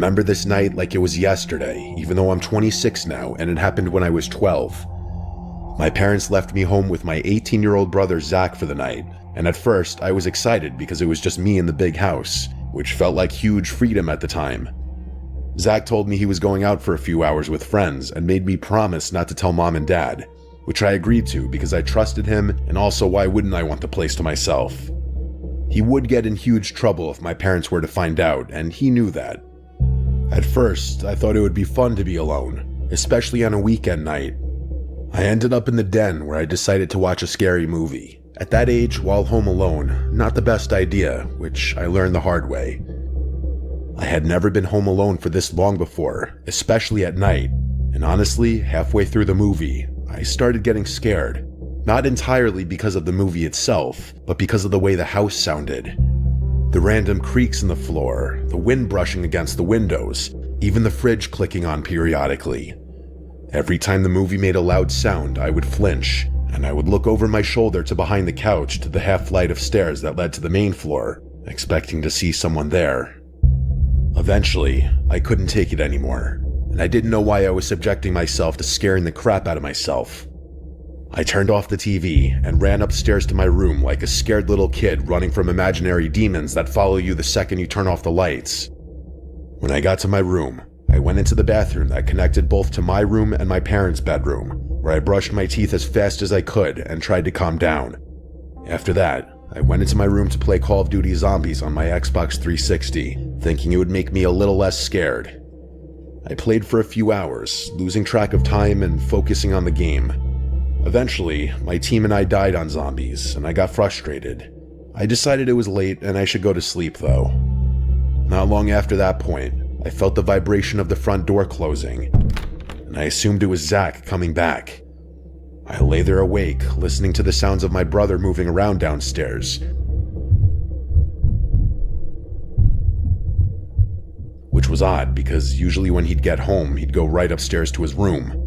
remember this night like it was yesterday, even though I'm 26 now and it happened when I was 12. My parents left me home with my 18-year-old brother Zach for the night, and at first I was excited because it was just me in the big house, which felt like huge freedom at the time. Zach told me he was going out for a few hours with friends and made me promise not to tell mom and dad, which I agreed to because I trusted him, and also why wouldn't I want the place to myself? He would get in huge trouble if my parents were to find out, and he knew that. At first, I thought it would be fun to be alone, especially on a weekend night. I ended up in the den where I decided to watch a scary movie. At that age, while home alone, not the best idea, which I learned the hard way. I had never been home alone for this long before, especially at night, and honestly, halfway through the movie, I started getting scared. Not entirely because of the movie itself, but because of the way the house sounded. The random creaks in the floor, the wind brushing against the windows, even the fridge clicking on periodically. Every time the movie made a loud sound, I would flinch, and I would look over my shoulder to behind the couch to the half flight of stairs that led to the main floor, expecting to see someone there. Eventually, I couldn't take it anymore, and I didn't know why I was subjecting myself to scaring the crap out of myself. I turned off the TV and ran upstairs to my room like a scared little kid running from imaginary demons that follow you the second you turn off the lights. When I got to my room, I went into the bathroom that connected both to my room and my parents' bedroom, where I brushed my teeth as fast as I could and tried to calm down. After that, I went into my room to play Call of Duty Zombies on my Xbox 360, thinking it would make me a little less scared. I played for a few hours, losing track of time and focusing on the game. Eventually, my team and I died on zombies, and I got frustrated. I decided it was late and I should go to sleep though. Not long after that point, I felt the vibration of the front door closing, and I assumed it was Zach coming back. I lay there awake, listening to the sounds of my brother moving around downstairs. Which was odd, because usually when he'd get home, he'd go right upstairs to his room.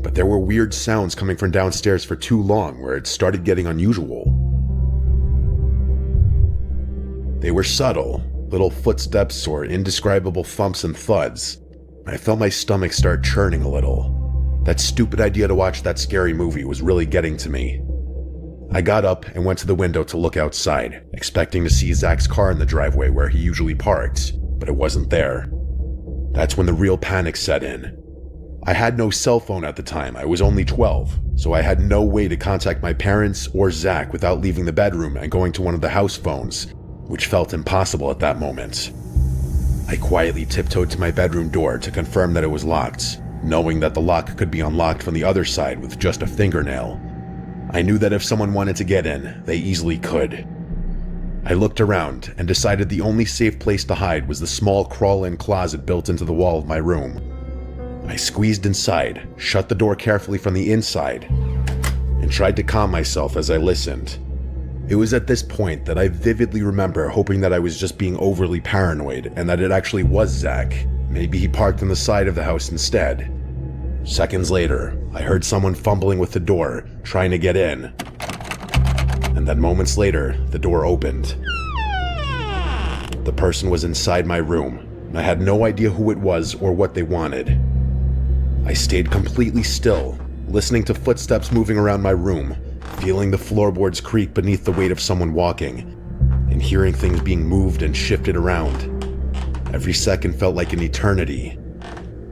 But there were weird sounds coming from downstairs for too long, where it started getting unusual. They were subtle, little footsteps or indescribable thumps and thuds. I felt my stomach start churning a little. That stupid idea to watch that scary movie was really getting to me. I got up and went to the window to look outside, expecting to see Zach's car in the driveway where he usually parked, but it wasn't there. That's when the real panic set in. I had no cell phone at the time, I was only 12, so I had no way to contact my parents or Zach without leaving the bedroom and going to one of the house phones, which felt impossible at that moment. I quietly tiptoed to my bedroom door to confirm that it was locked, knowing that the lock could be unlocked from the other side with just a fingernail. I knew that if someone wanted to get in, they easily could. I looked around and decided the only safe place to hide was the small crawl-in closet built into the wall of my room. I squeezed inside, shut the door carefully from the inside, and tried to calm myself as I listened. It was at this point that I vividly remember hoping that I was just being overly paranoid and that it actually was Zach. Maybe he parked on the side of the house instead. Seconds later, I heard someone fumbling with the door, trying to get in. And then moments later, the door opened. The person was inside my room, and I had no idea who it was or what they wanted. I stayed completely still, listening to footsteps moving around my room, feeling the floorboards creak beneath the weight of someone walking, and hearing things being moved and shifted around. Every second felt like an eternity.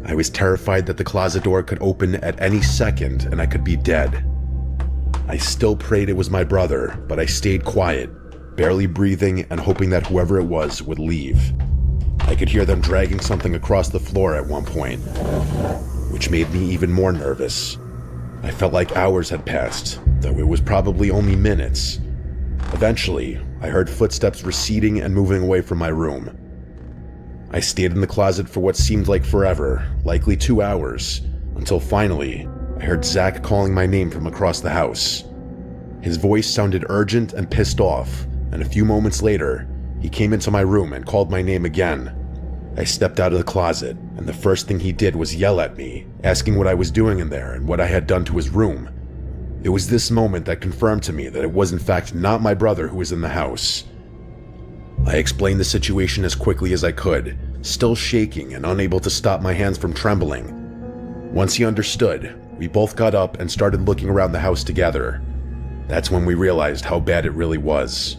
I was terrified that the closet door could open at any second and I could be dead. I still prayed it was my brother, but I stayed quiet, barely breathing and hoping that whoever it was would leave. I could hear them dragging something across the floor at one point, which made me even more nervous. I felt like hours had passed, though it was probably only minutes. Eventually, I heard footsteps receding and moving away from my room. I stayed in the closet for what seemed like forever, likely 2 hours, until finally, I heard Zach calling my name from across the house. His voice sounded urgent and pissed off, and a few moments later, he came into my room and called my name again. I stepped out of the closet, and the first thing he did was yell at me, asking what I was doing in there and what I had done to his room. It was this moment that confirmed to me that it was in fact not my brother who was in the house. I explained the situation as quickly as I could, still shaking and unable to stop my hands from trembling. Once he understood, we both got up and started looking around the house together. That's when we realized how bad it really was.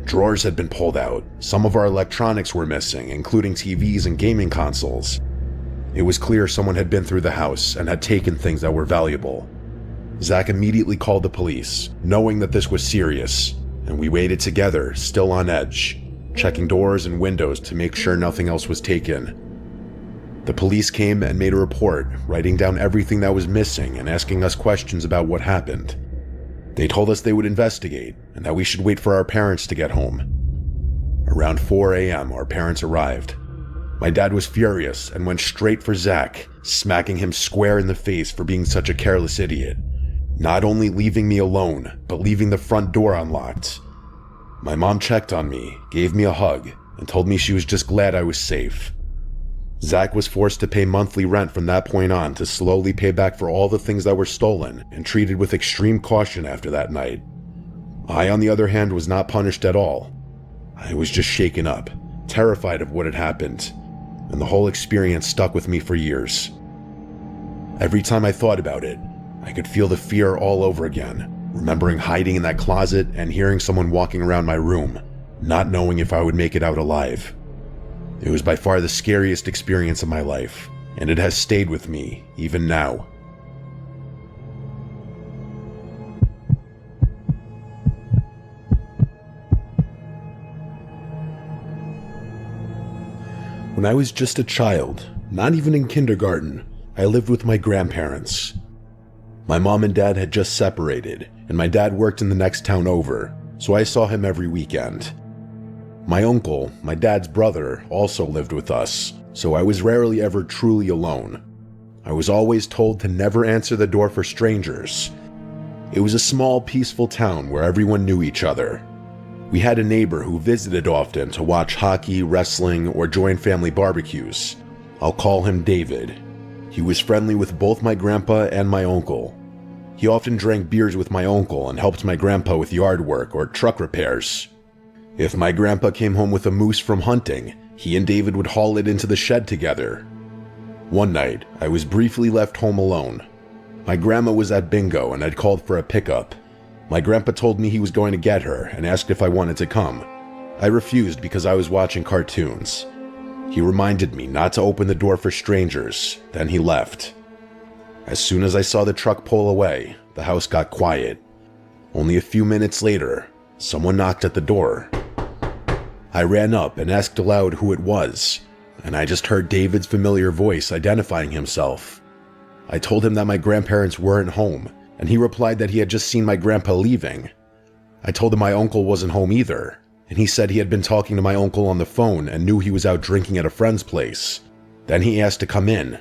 Drawers had been pulled out, some of our electronics were missing, including TVs and gaming consoles. It was clear someone had been through the house and had taken things that were valuable. Zach immediately called the police, knowing that this was serious, and we waited together, still on edge, checking doors and windows to make sure nothing else was taken. The police came and made a report, writing down everything that was missing and asking us questions about what happened. They told us they would investigate and that we should wait for our parents to get home. Around 4 a.m., our parents arrived. My dad was furious and went straight for Zach, smacking him square in the face for being such a careless idiot, not only leaving me alone, but leaving the front door unlocked. My mom checked on me, gave me a hug, and told me she was just glad I was safe. Zach was forced to pay monthly rent from that point on to slowly pay back for all the things that were stolen and treated with extreme caution after that night. I, on the other hand, was not punished at all. I was just shaken up, terrified of what had happened, and the whole experience stuck with me for years. Every time I thought about it, I could feel the fear all over again, remembering hiding in that closet and hearing someone walking around my room, not knowing if I would make it out alive. It was by far the scariest experience of my life, and it has stayed with me, even now. When I was just a child, not even in kindergarten, I lived with my grandparents. My mom and dad had just separated, and my dad worked in the next town over, so I saw him every weekend. My uncle, my dad's brother, also lived with us, so I was rarely ever truly alone. I was always told to never answer the door for strangers. It was a small, peaceful town where everyone knew each other. We had a neighbor who visited often to watch hockey, wrestling, or join family barbecues. I'll call him David. He was friendly with both my grandpa and my uncle. He often drank beers with my uncle and helped my grandpa with yard work or truck repairs. If my grandpa came home with a moose from hunting, he and David would haul it into the shed together. One night, I was briefly left home alone. My grandma was at bingo and had called for a pickup. My grandpa told me he was going to get her and asked if I wanted to come. I refused because I was watching cartoons. He reminded me not to open the door for strangers, then he left. As soon as I saw the truck pull away, the house got quiet. Only a few minutes later, someone knocked at the door. I ran up and asked aloud who it was, and I just heard David's familiar voice identifying himself. I told him that my grandparents weren't home, and he replied that he had just seen my grandpa leaving. I told him my uncle wasn't home either, and he said he had been talking to my uncle on the phone and knew he was out drinking at a friend's place. Then he asked to come in.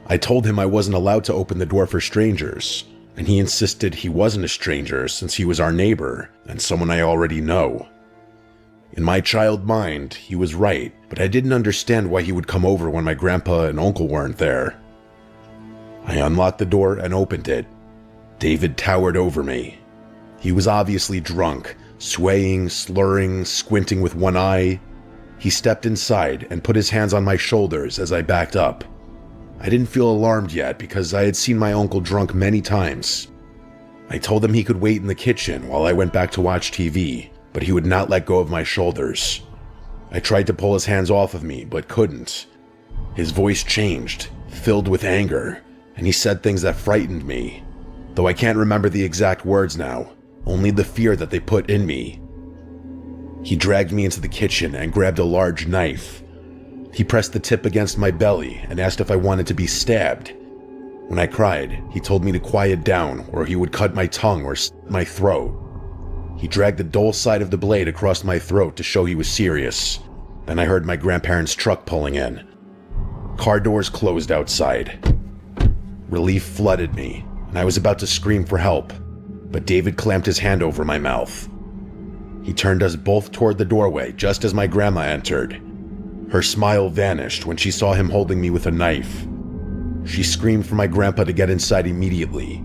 I told him I wasn't allowed to open the door for strangers, and he insisted he wasn't a stranger since he was our neighbor and someone I already know. In my child mind, he was right, but I didn't understand why he would come over when my grandpa and uncle weren't there. I unlocked the door and opened it. David towered over me. He was obviously drunk, swaying, slurring, squinting with one eye. He stepped inside and put his hands on my shoulders as I backed up. I didn't feel alarmed yet because I had seen my uncle drunk many times. I told him he could wait in the kitchen while I went back to watch TV, but he would not let go of my shoulders. I tried to pull his hands off of me, but couldn't. His voice changed, filled with anger, and he said things that frightened me, though I can't remember the exact words now, only the fear that they put in me. He dragged me into the kitchen and grabbed a large knife. He pressed the tip against my belly and asked if I wanted to be stabbed. When I cried, he told me to quiet down or he would cut my tongue or slit my throat. He dragged the dull side of the blade across my throat to show he was serious. Then I heard my grandparents' truck pulling in. Car doors closed outside. Relief flooded me, and I was about to scream for help, but David clamped his hand over my mouth. He turned us both toward the doorway just as my grandma entered. Her smile vanished when she saw him holding me with a knife. She screamed for my grandpa to get inside immediately.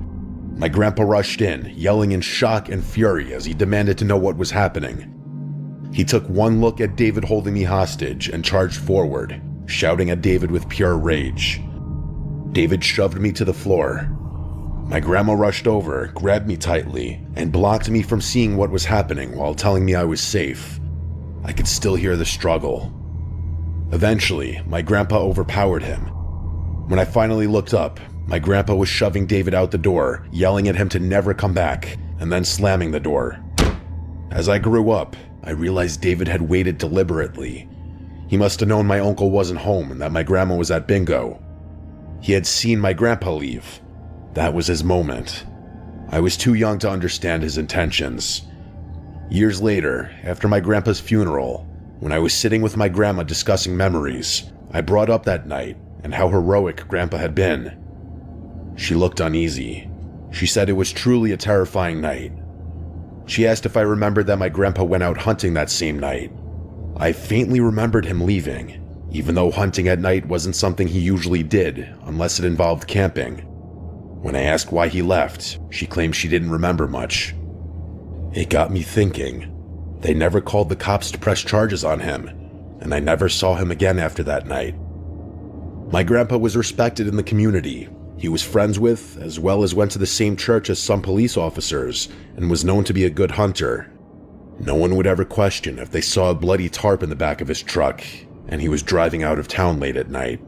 My grandpa rushed in, yelling in shock and fury as he demanded to know what was happening. He took one look at David holding me hostage and charged forward, shouting at David with pure rage. David shoved me to the floor. My grandma rushed over, grabbed me tightly, and blocked me from seeing what was happening while telling me I was safe. I could still hear the struggle. Eventually, my grandpa overpowered him. When I finally looked up, my grandpa was shoving David out the door, yelling at him to never come back, and then slamming the door. As I grew up, I realized David had waited deliberately. He must have known my uncle wasn't home and that my grandma was at bingo. He had seen my grandpa leave. That was his moment. I was too young to understand his intentions. Years later, after my grandpa's funeral, when I was sitting with my grandma discussing memories, I brought up that night and how heroic grandpa had been. She looked uneasy. She said it was truly a terrifying night. She asked if I remembered that my grandpa went out hunting that same night. I faintly remembered him leaving, even though hunting at night wasn't something he usually did unless it involved camping. When I asked why he left, she claimed she didn't remember much. It got me thinking. They never called the cops to press charges on him, and I never saw him again after that night. My grandpa was respected in the community. He was friends with, as well as went to the same church as some police officers, and was known to be a good hunter. No one would ever question if they saw a bloody tarp in the back of his truck, and he was driving out of town late at night.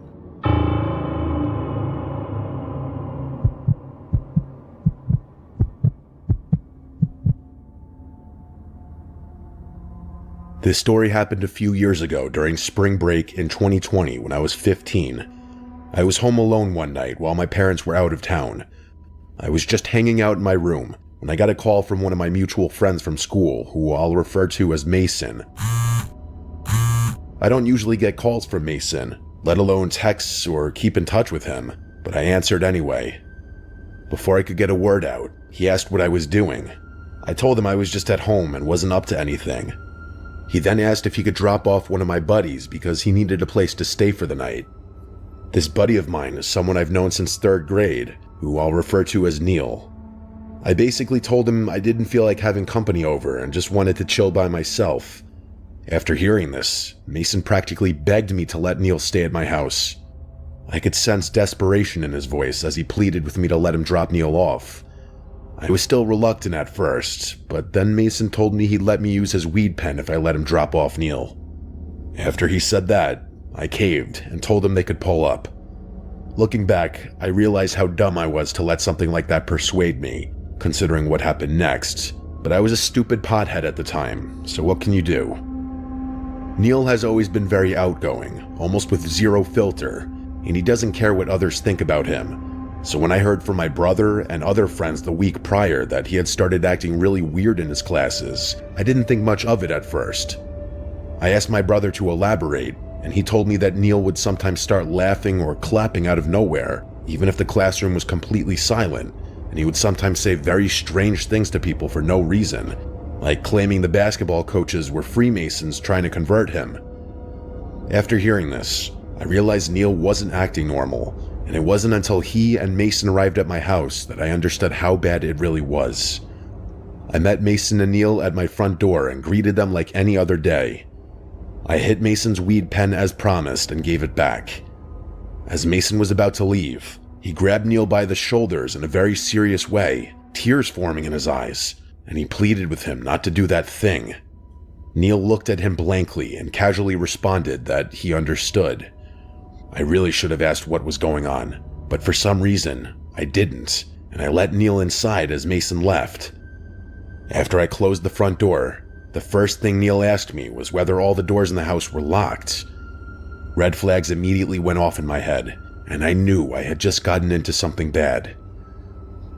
This story happened a few years ago during spring break in 2020 when I was 15. I was home alone one night while my parents were out of town. I was just hanging out in my room when I got a call from one of my mutual friends from school, who I'll refer to as Mason. I don't usually get calls from Mason, let alone texts or keep in touch with him, but I answered anyway. Before I could get a word out, he asked what I was doing. I told him I was just at home and wasn't up to anything. He then asked if he could drop off one of my buddies because he needed a place to stay for the night. This buddy of mine is someone I've known since 3rd grade, who I'll refer to as Neil. I basically told him I didn't feel like having company over and just wanted to chill by myself. After hearing this, Mason practically begged me to let Neil stay at my house. I could sense desperation in his voice as he pleaded with me to let him drop Neil off. I was still reluctant at first, but then Mason told me he'd let me use his weed pen if I let him drop off Neil. After he said that, I caved and told him they could pull up. Looking back, I realized how dumb I was to let something like that persuade me, considering what happened next, but I was a stupid pothead at the time, so what can you do? Neil has always been very outgoing, almost with zero filter, and he doesn't care what others think about him. So when I heard from my brother and other friends the week prior that he had started acting really weird in his classes, I didn't think much of it at first. I asked my brother to elaborate, and he told me that Neil would sometimes start laughing or clapping out of nowhere, even if the classroom was completely silent, and he would sometimes say very strange things to people for no reason, like claiming the basketball coaches were Freemasons trying to convert him. After hearing this, I realized Neil wasn't acting normal, and it wasn't until he and Mason arrived at my house that I understood how bad it really was. I met Mason and Neil at my front door and greeted them like any other day. I hit Mason's weed pen as promised and gave it back. As Mason was about to leave, he grabbed Neil by the shoulders in a very serious way, tears forming in his eyes, and he pleaded with him not to do that thing. Neil looked at him blankly and casually responded that he understood. I really should have asked what was going on, but for some reason, I didn't, and I let Neil inside as Mason left. After I closed the front door, the first thing Neil asked me was whether all the doors in the house were locked. Red flags immediately went off in my head, and I knew I had just gotten into something bad.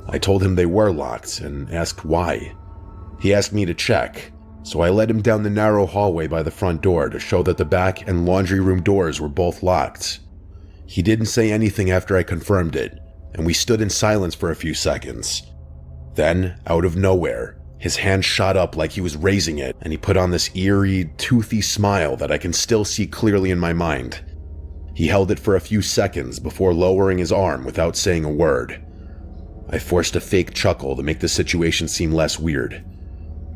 I told him they were locked and asked why. He asked me to check, so I led him down the narrow hallway by the front door to show that the back and laundry room doors were both locked. He didn't say anything after I confirmed it, and we stood in silence for a few seconds. Then, out of nowhere, his hand shot up like he was raising it, and he put on this eerie, toothy smile that I can still see clearly in my mind. He held it for a few seconds before lowering his arm without saying a word. I forced a fake chuckle to make the situation seem less weird.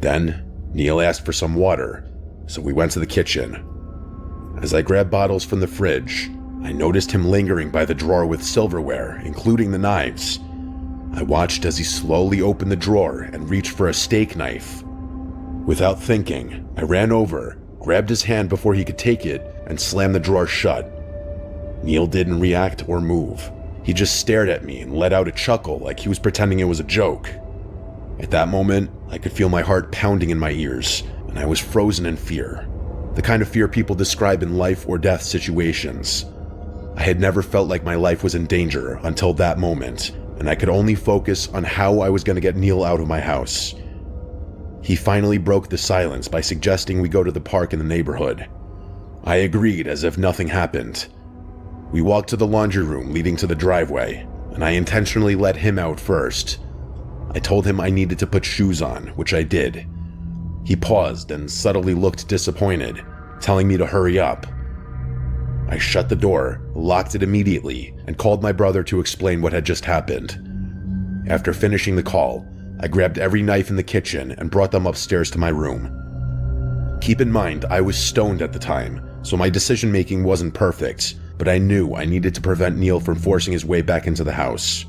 Then, Neil asked for some water, so we went to the kitchen. As I grabbed bottles from the fridge, I noticed him lingering by the drawer with silverware, including the knives. I watched as he slowly opened the drawer and reached for a steak knife. Without thinking, I ran over, grabbed his hand before he could take it, and slammed the drawer shut. Neil didn't react or move. He just stared at me and let out a chuckle like he was pretending it was a joke. At that moment, I could feel my heart pounding in my ears, and I was frozen in fear. The kind of fear people describe in life or death situations. I had never felt like my life was in danger until that moment, and I could only focus on how I was going to get Neil out of my house. He finally broke the silence by suggesting we go to the park in the neighborhood. I agreed as if nothing happened. We walked to the laundry room leading to the driveway, and I intentionally let him out first. I told him I needed to put shoes on, which I did. He paused and subtly looked disappointed, telling me to hurry up. I shut the door, locked it immediately, and called my brother to explain what had just happened. After finishing the call, I grabbed every knife in the kitchen and brought them upstairs to my room. Keep in mind, I was stoned at the time, so my decision-making wasn't perfect, but I knew I needed to prevent Neil from forcing his way back into the house.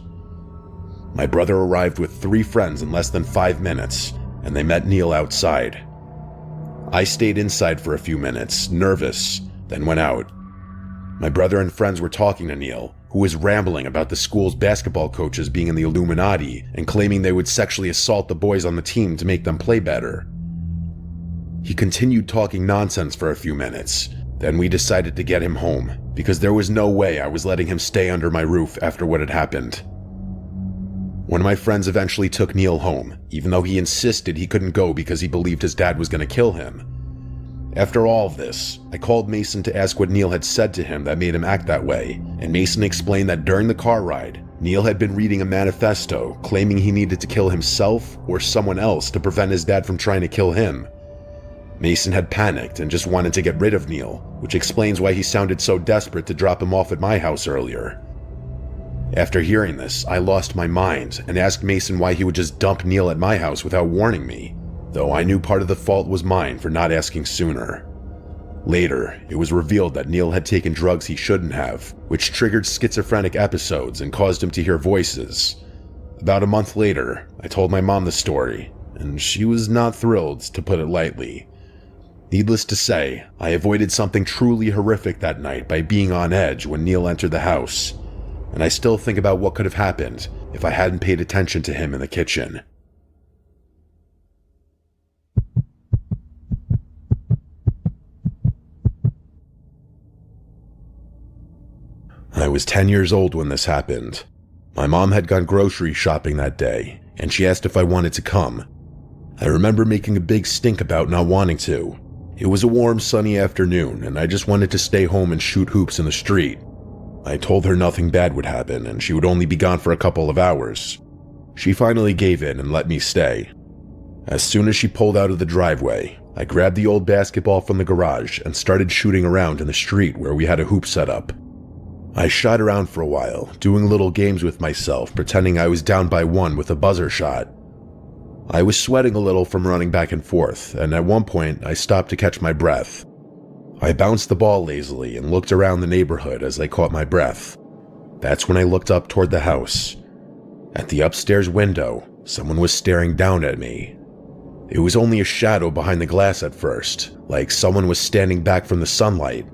My brother arrived with 3 friends in less than 5 minutes, and they met Neil outside. I stayed inside for a few minutes, nervous, then went out. My brother and friends were talking to Neil, who was rambling about the school's basketball coaches being in the Illuminati and claiming they would sexually assault the boys on the team to make them play better. He continued talking nonsense for a few minutes. Then we decided to get him home, because there was no way I was letting him stay under my roof after what had happened. One of my friends eventually took Neil home, even though he insisted he couldn't go because he believed his dad was going to kill him. After all of this, I called Mason to ask what Neil had said to him that made him act that way, and Mason explained that during the car ride, Neil had been reading a manifesto claiming he needed to kill himself or someone else to prevent his dad from trying to kill him. Mason had panicked and just wanted to get rid of Neil, which explains why he sounded so desperate to drop him off at my house earlier. After hearing this, I lost my mind and asked Mason why he would just dump Neil at my house without warning me, though I knew part of the fault was mine for not asking sooner. Later, it was revealed that Neil had taken drugs he shouldn't have, which triggered schizophrenic episodes and caused him to hear voices. About a month later, I told my mom the story, and she was not thrilled, to put it lightly. Needless to say, I avoided something truly horrific that night by being on edge when Neil entered the house, and I still think about what could have happened if I hadn't paid attention to him in the kitchen. I was 10 years old when this happened. My mom had gone grocery shopping that day, and she asked if I wanted to come. I remember making a big stink about not wanting to. It was a warm, sunny afternoon, and I just wanted to stay home and shoot hoops in the street. I told her nothing bad would happen, and she would only be gone for a couple of hours. She finally gave in and let me stay. As soon as she pulled out of the driveway, I grabbed the old basketball from the garage and started shooting around in the street where we had a hoop set up. I shot around for a while, doing little games with myself, pretending I was down by 1 with a buzzer shot. I was sweating a little from running back and forth, and at one point I stopped to catch my breath. I bounced the ball lazily and looked around the neighborhood as I caught my breath. That's when I looked up toward the house. At the upstairs window, someone was staring down at me. It was only a shadow behind the glass at first, like someone was standing back from the sunlight.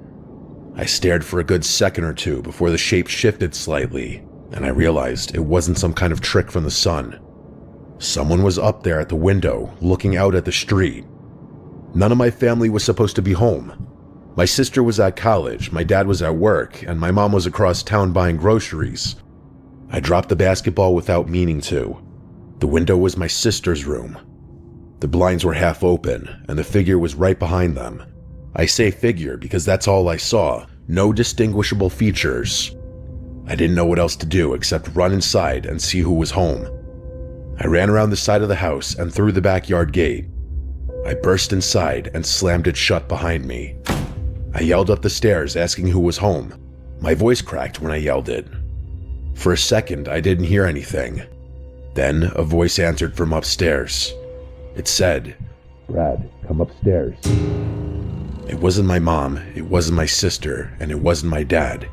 I stared for a good second or two before the shape shifted slightly, and I realized it wasn't some kind of trick from the sun. Someone was up there at the window, looking out at the street. None of my family was supposed to be home. My sister was at college, my dad was at work, and my mom was across town buying groceries. I dropped the basketball without meaning to. The window was my sister's room. The blinds were half open, and the figure was right behind them. I say figure because that's all I saw, no distinguishable features. I didn't know what else to do except run inside and see who was home. I ran around the side of the house and through the backyard gate. I burst inside and slammed it shut behind me. I yelled up the stairs asking who was home. My voice cracked when I yelled it. For a second, I didn't hear anything. Then a voice answered from upstairs. It said, "Brad, come upstairs." It wasn't my mom, it wasn't my sister, and it wasn't my dad.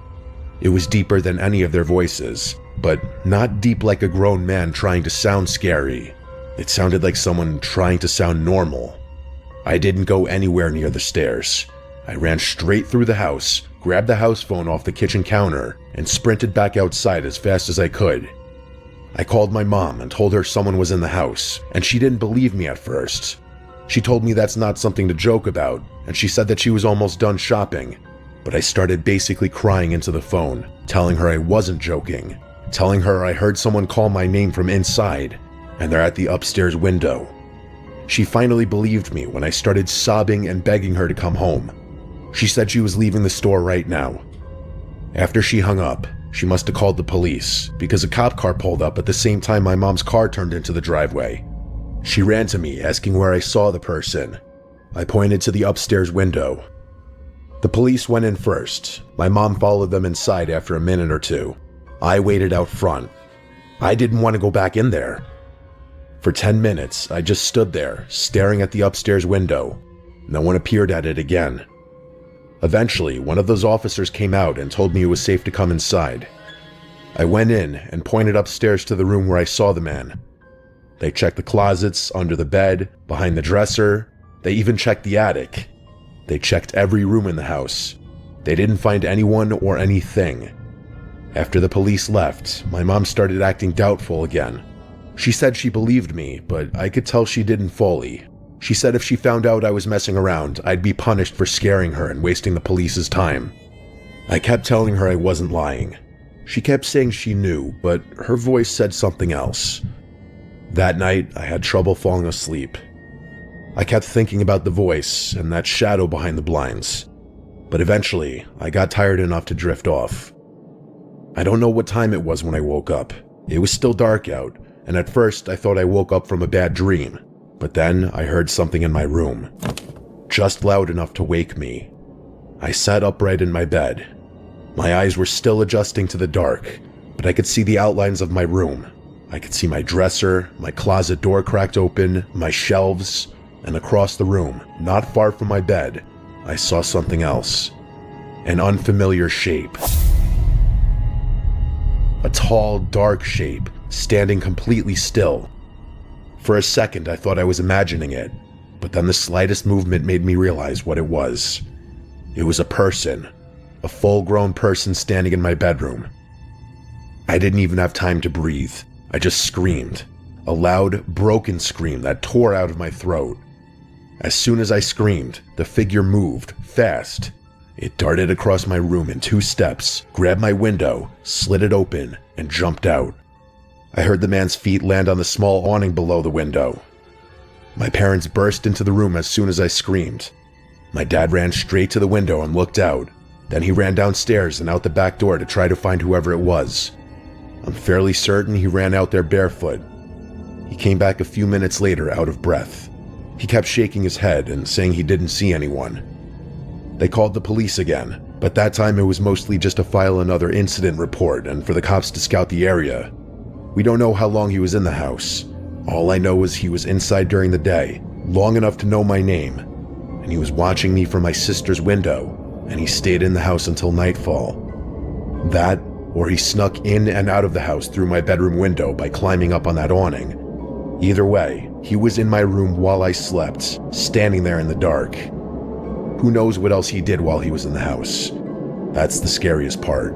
It was deeper than any of their voices, but not deep like a grown man trying to sound scary. It sounded like someone trying to sound normal. I didn't go anywhere near the stairs. I ran straight through the house, grabbed the house phone off the kitchen counter, and sprinted back outside as fast as I could. I called my mom and told her someone was in the house, and she didn't believe me at first. She told me that's not something to joke about, and she said that she was almost done shopping. But I started basically crying into the phone, telling her I wasn't joking, telling her I heard someone call my name from inside, and they're at the upstairs window. She finally believed me when I started sobbing and begging her to come home. She said she was leaving the store right now. After she hung up, she must have called the police, because a cop car pulled up at the same time my mom's car turned into the driveway. She ran to me, asking where I saw the person. I pointed to the upstairs window. The police went in first. My mom followed them inside after a minute or two. I waited out front. I didn't want to go back in there. For 10 minutes, I just stood there, staring at the upstairs window. No one appeared at it again. Eventually, one of those officers came out and told me it was safe to come inside. I went in and pointed upstairs to the room where I saw the man. They checked the closets, under the bed, behind the dresser. They even checked the attic. They checked every room in the house. They didn't find anyone or anything. After the police left, my mom started acting doubtful again. She said she believed me, but I could tell she didn't fully. She said if she found out I was messing around, I'd be punished for scaring her and wasting the police's time. I kept telling her I wasn't lying. She kept saying she knew, but her voice said something else. That night, I had trouble falling asleep. I kept thinking about the voice and that shadow behind the blinds. But eventually, I got tired enough to drift off. I don't know what time it was when I woke up. It was still dark out, and at first I thought I woke up from a bad dream. But then I heard something in my room, just loud enough to wake me. I sat upright in my bed. My eyes were still adjusting to the dark, but I could see the outlines of my room. I could see my dresser, my closet door cracked open, my shelves, and across the room, not far from my bed, I saw something else. An unfamiliar shape. A tall, dark shape, standing completely still. For a second, I thought I was imagining it, but then the slightest movement made me realize what it was. It was a person, a full-grown person standing in my bedroom. I didn't even have time to breathe. I just screamed, a loud, broken scream that tore out of my throat. As soon as I screamed, the figure moved, fast. It darted across my room in 2 steps, grabbed my window, slid it open, and jumped out. I heard the man's feet land on the small awning below the window. My parents burst into the room as soon as I screamed. My dad ran straight to the window and looked out. Then he ran downstairs and out the back door to try to find whoever it was. I'm fairly certain he ran out there barefoot. He came back a few minutes later out of breath. He kept shaking his head and saying he didn't see anyone. They called the police again, but that time it was mostly just to file another incident report and for the cops to scout the area. We don't know how long he was in the house. All I know is he was inside during the day, long enough to know my name, and he was watching me from my sister's window, and he stayed in the house until nightfall. That, or he snuck in and out of the house through my bedroom window by climbing up on that awning. Either way, he was in my room while I slept, standing there in the dark. Who knows what else he did while he was in the house? That's the scariest part.